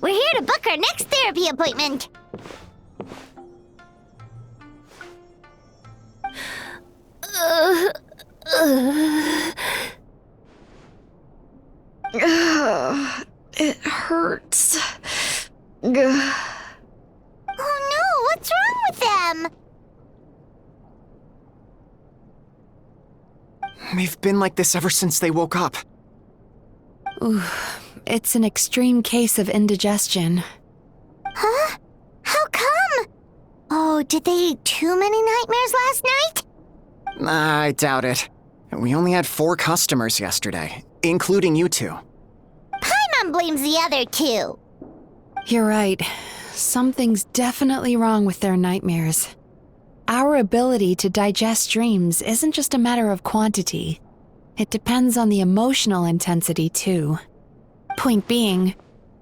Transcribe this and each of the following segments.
We're here to book our next therapy appointment. It hurts. Oh no, what's wrong with them? They've been like this ever since they woke up. Ooh, it's an extreme case of indigestion. Huh? How come? Oh, did they eat too many nightmares last night? I doubt it. We only had 4 customers yesterday, including you two. Paimon blames the other 2. You're right. Something's definitely wrong with their nightmares. Our ability to digest dreams isn't just a matter of quantity. It depends on the emotional intensity, too. Point being,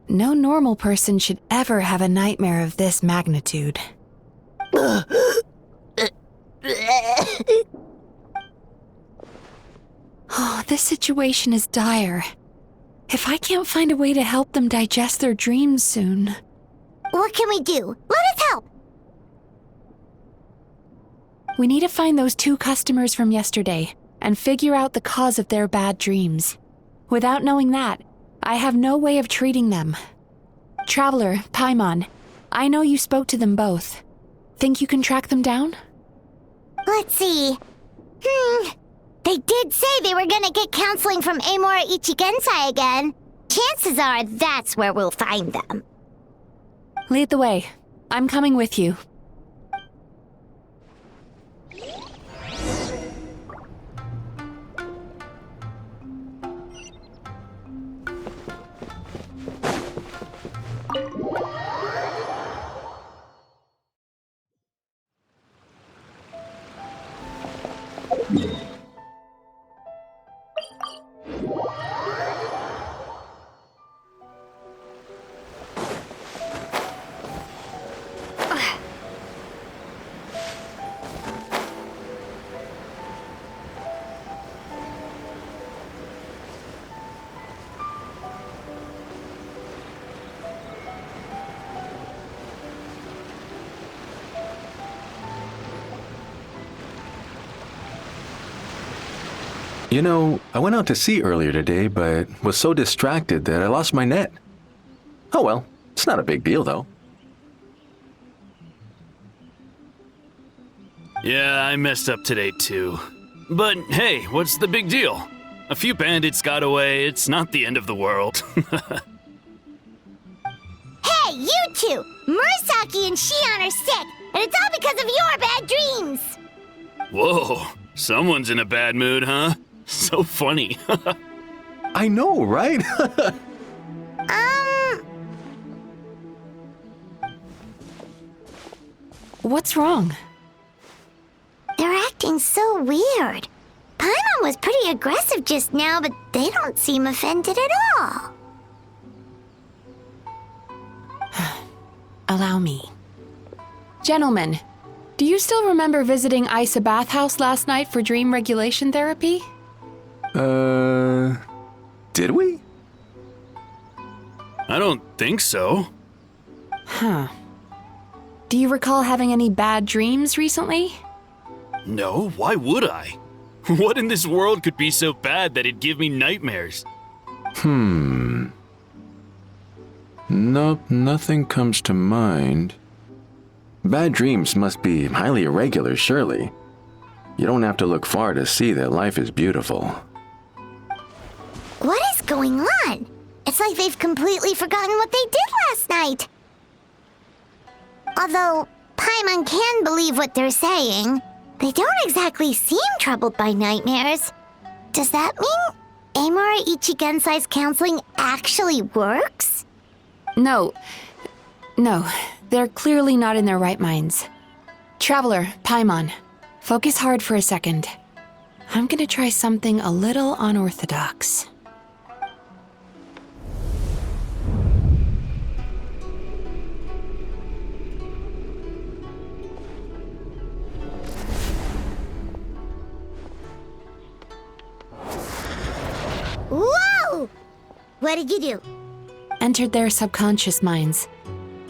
no normal person should ever have a nightmare of this magnitude. Oh, this situation is dire. If I can't find a way to help them digest their dreams soon... What can we do? Let us help! We need to find those 2 customers from yesterday and figure out the cause of their bad dreams. Without knowing that, I have no way of treating them. Traveler, Paimon, I know you spoke to them both. Think you can track them down? Let's see. They did say they were gonna get counseling from Amora Ichigensai again. Chances are that's where we'll find them. Lead the way. I'm coming with you. You know, I went out to sea earlier today, but was so distracted that I lost my net. Oh well, it's not a big deal though. Yeah, I messed up today too. But hey, what's the big deal? A few bandits got away, it's not the end of the world. Hey, you 2! Murasaki and Shion are sick, and it's all because of your bad dreams! Whoa, someone's in a bad mood, huh? So funny. I know, right? What's wrong? They're acting so weird. Paimon was pretty aggressive just now, but they don't seem offended at all. Allow me. Gentlemen, do you still remember visiting Isa Bathhouse last night for dream regulation therapy? Did we? I don't think so. Huh. Do you recall having any bad dreams recently? No, why would I? What in this world could be so bad that it'd give me nightmares? Nope, nothing comes to mind. Bad dreams must be highly irregular, surely. You don't have to look far to see that life is beautiful. What is going on? It's like they've completely forgotten what they did last night. Although Paimon can believe what they're saying, they don't exactly seem troubled by nightmares. Does that mean Amora Ichigensai's counseling actually works? No, they're clearly not in their right minds. Traveler, Paimon, focus hard for a second. I'm gonna try something a little unorthodox. Whoa! What did you do? Entered their subconscious minds.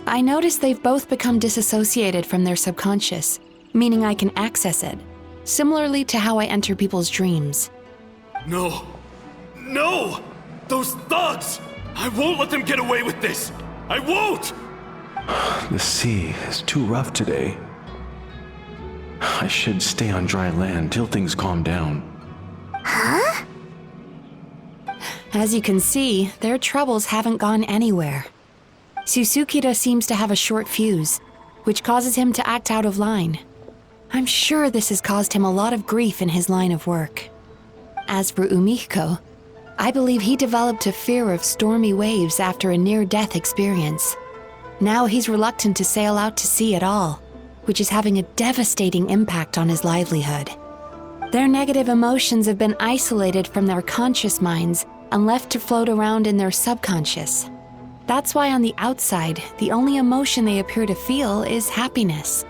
I noticed they've both become disassociated from their subconscious, meaning I can access it, similarly to how I enter people's dreams. No! No! Those thugs! I won't let them get away with this! I won't! The sea is too rough today. I should stay on dry land till things calm down. Huh? As you can see, their troubles haven't gone anywhere. Susukira seems to have a short fuse, which causes him to act out of line. I'm sure this has caused him a lot of grief in his line of work. As for Umiko, I believe he developed a fear of stormy waves after a near-death experience. Now he's reluctant to sail out to sea at all, which is having a devastating impact on his livelihood. Their negative emotions have been isolated from their conscious minds and left to float around in their subconscious. That's why on the outside, the only emotion they appear to feel is happiness.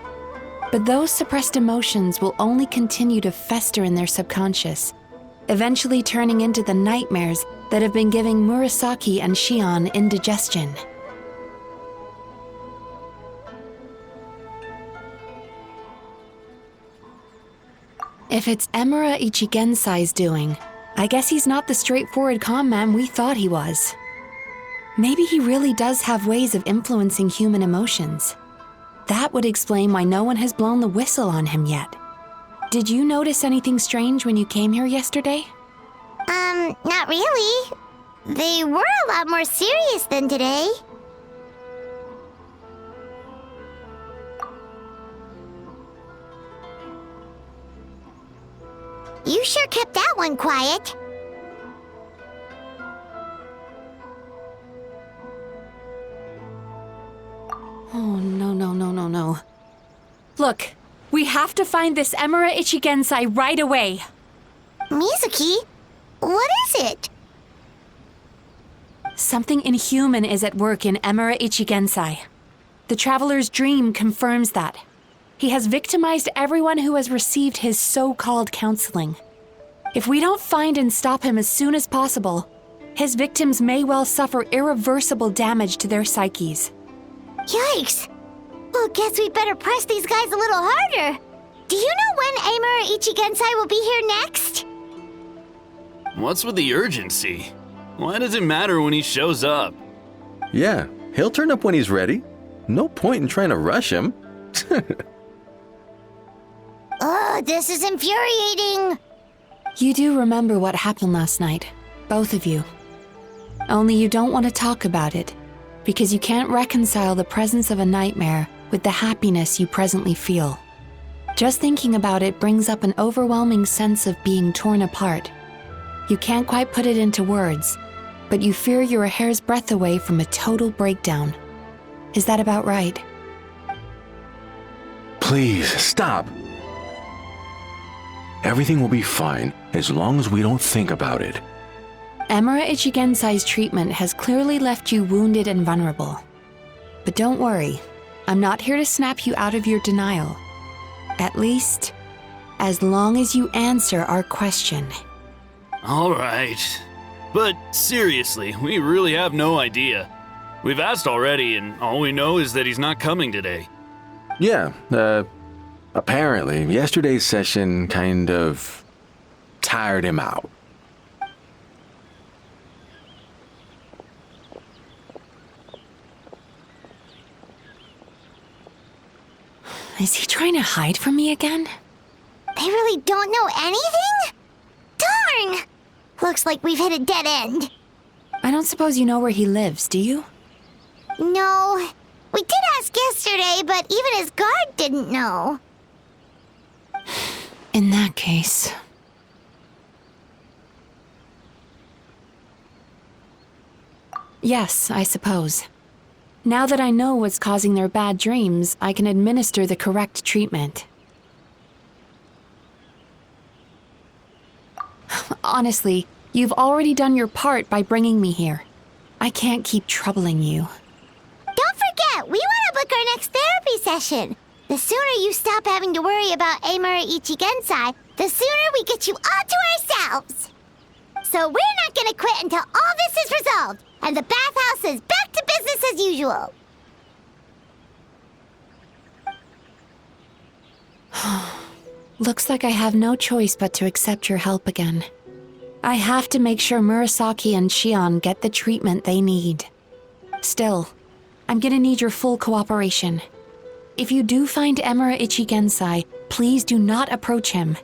But those suppressed emotions will only continue to fester in their subconscious, eventually turning into the nightmares that have been giving Murasaki and Shion indigestion. If it's Emura Ichigensai's doing, I guess he's not the straightforward con man we thought he was. Maybe he really does have ways of influencing human emotions. That would explain why no one has blown the whistle on him yet. Did you notice anything strange when you came here yesterday? Not really. They were a lot more serious than today. You sure kept that one quiet. Oh, no. Look, we have to find this Emura Ichigensai right away. Mizuki, what is it? Something inhuman is at work in Emura Ichigensai. The Traveler's dream confirms that. He has victimized everyone who has received his so-called counseling. If we don't find and stop him as soon as possible, his victims may well suffer irreversible damage to their psyches. Yikes! Well, guess we better press these guys a little harder. Do you know when Amura Ichigensai will be here next? What's with the urgency? Why does it matter when he shows up? Yeah, he'll turn up when he's ready. No point in trying to rush him. Ugh, this is infuriating. You do remember what happened last night, both of you. Only you don't want to talk about it, because you can't reconcile the presence of a nightmare with the happiness you presently feel. Just thinking about it brings up an overwhelming sense of being torn apart. You can't quite put it into words, but you fear you're a hair's breadth away from a total breakdown. Is that about right? Please, stop. Everything will be fine as long as we don't think about it. Emura Ichigensai's treatment has clearly left you wounded and vulnerable. But don't worry, I'm not here to snap you out of your denial. At least, as long as you answer our question. All right. But seriously, we really have no idea. We've asked already, and all we know is that he's not coming today. Yeah, apparently yesterday's session kind of tired him out. Is he trying to hide from me again? They really don't know anything? Darn! Looks like we've hit a dead end. I don't suppose you know where he lives, do you? No. We did ask yesterday, but even his guard didn't know. In that case... Yes, I suppose. Now that I know what's causing their bad dreams, I can administer the correct treatment. Honestly, you've already done your part by bringing me here. I can't keep troubling you. Don't forget, we want to book our next therapy session. The sooner you stop having to worry about Amura Ichigensai, the sooner we get you all to ourselves. So we're not gonna quit until all this is resolved, and the bathhouse is back to business as usual. Looks like I have no choice but to accept your help again. I have to make sure Murasaki and Shion get the treatment they need. Still, I'm gonna need your full cooperation. If you do find Emura Ichigensai, please do not approach him.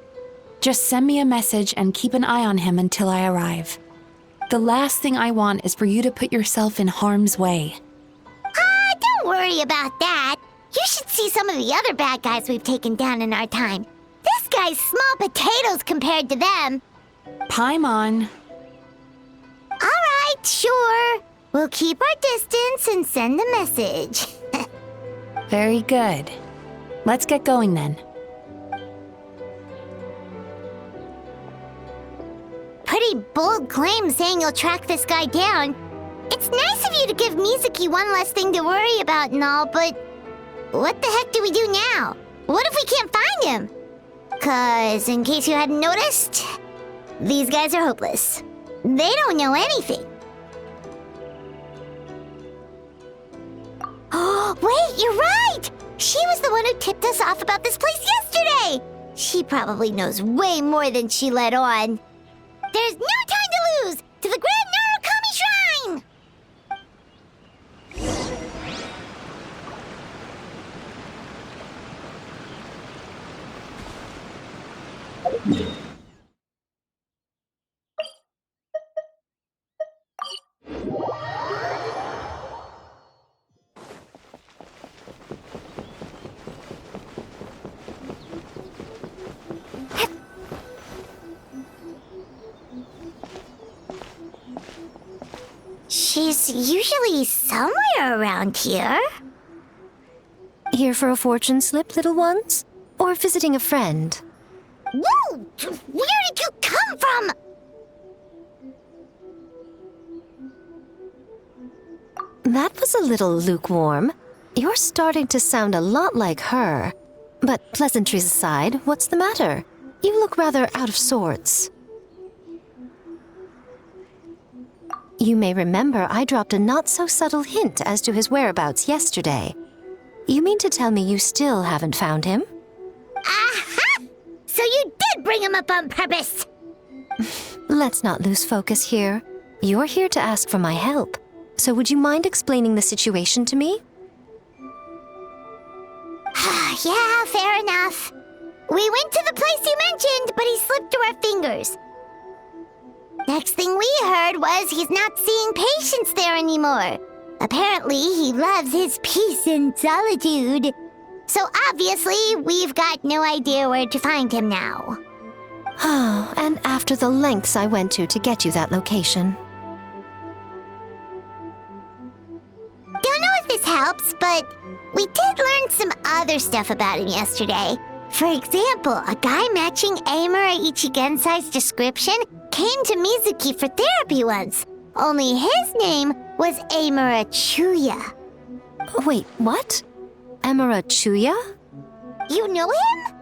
Just send me a message and keep an eye on him until I arrive. The last thing I want is for you to put yourself in harm's way. Don't worry about that. You should see some of the other bad guys we've taken down in our time. This guy's small potatoes compared to them. Paimon. All right, sure. We'll keep our distance and send the message. Very good. Let's get going then. Pretty bold claim saying you'll track this guy down. It's nice of you to give Mizuki one less thing to worry about and all, but what the heck do we do now? What if we can't find him? 'Cause in case you hadn't noticed, these guys are hopeless. They don't know anything. Oh, wait, you're right! She was the one who tipped us off about this place yesterday! She probably knows way more than she let on. There's no time to lose! To the Grand Narukami Shrine! She's usually somewhere around here. Here for a fortune slip, little ones? Or visiting a friend? Whoa! Where did you come from? That was a little lukewarm. You're starting to sound a lot like her. But pleasantries aside, what's the matter? You look rather out of sorts. You may remember I dropped a not-so-subtle hint as to his whereabouts yesterday. You mean to tell me you still haven't found him? Aha! So you did bring him up on purpose! Let's not lose focus here. You're here to ask for my help. So would you mind explaining the situation to me? Yeah, fair enough. We went to the place you mentioned, but he slipped through our fingers. Next thing we heard was he's not seeing patients there anymore. Apparently, he loves his peace and solitude. So obviously, we've got no idea where to find him now. Oh, and after the lengths I went to get you that location. Don't know if this helps, but we did learn some other stuff about him yesterday. For example, a guy matching Amura Ichigensai's description came to Mizuki for therapy once. Only his name was Amura Chuya. Wait, what? Emura Chuya? You know him?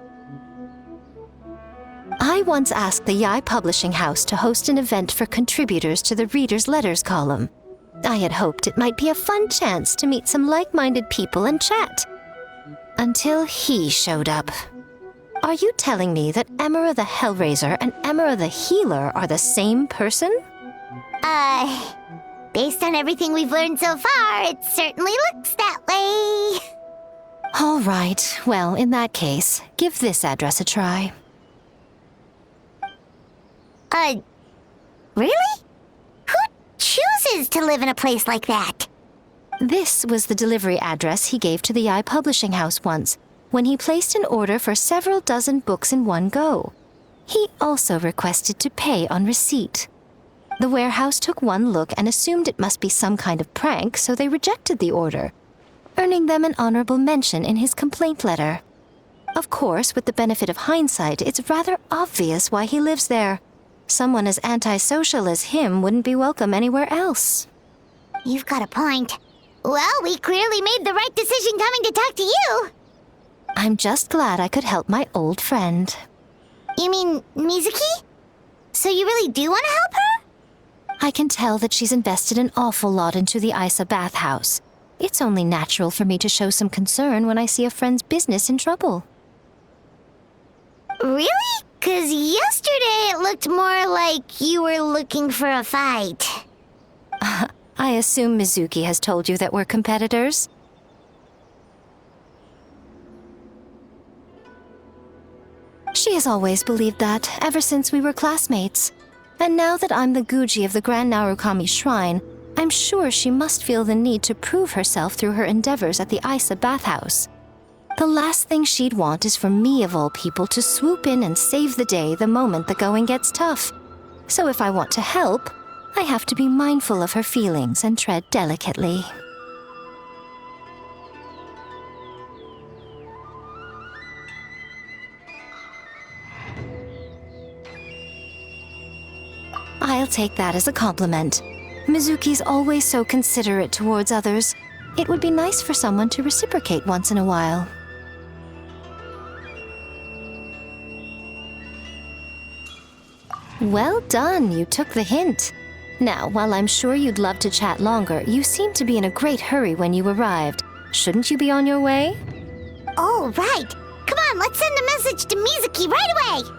I once asked the Yae Publishing House to host an event for contributors to the Reader's Letters column. I had hoped it might be a fun chance to meet some like-minded people and chat. Until he showed up. Are you telling me that Emura the Hellraiser and Emura the Healer are the same person? Based on everything we've learned so far, it certainly looks that way. All right, well, in that case, give this address a try. Really? Who chooses to live in a place like that? This was the delivery address he gave to the Yae Publishing House once, when he placed an order for several dozen books in one go. He also requested to pay on receipt. The warehouse took one look and assumed it must be some kind of prank, so they rejected the order, earning them an honorable mention in his complaint letter. Of course, with the benefit of hindsight, it's rather obvious why he lives there. Someone as antisocial as him wouldn't be welcome anywhere else. You've got a point. Well, we clearly made the right decision coming to talk to you. I'm just glad I could help my old friend. You mean Mizuki? So you really do want to help her? I can tell that she's invested an awful lot into the Isa bathhouse. It's only natural for me to show some concern when I see a friend's business in trouble. Really? 'Cause yesterday it looked more like you were looking for a fight. I assume Mizuki has told you that we're competitors? She has always believed that, ever since we were classmates. And now that I'm the Guji of the Grand Narukami Shrine, I'm sure she must feel the need to prove herself through her endeavors at the Isa bathhouse. The last thing she'd want is for me, of all people, to swoop in and save the day the moment the going gets tough. So if I want to help, I have to be mindful of her feelings and tread delicately. I'll take that as a compliment. Mizuki's always so considerate towards others. It would be nice for someone to reciprocate once in a while. Well done, you took the hint. Now, while I'm sure you'd love to chat longer, you seemed to be in a great hurry when you arrived. Shouldn't you be on your way? Oh, right. Come on, let's send a message to Mizuki right away.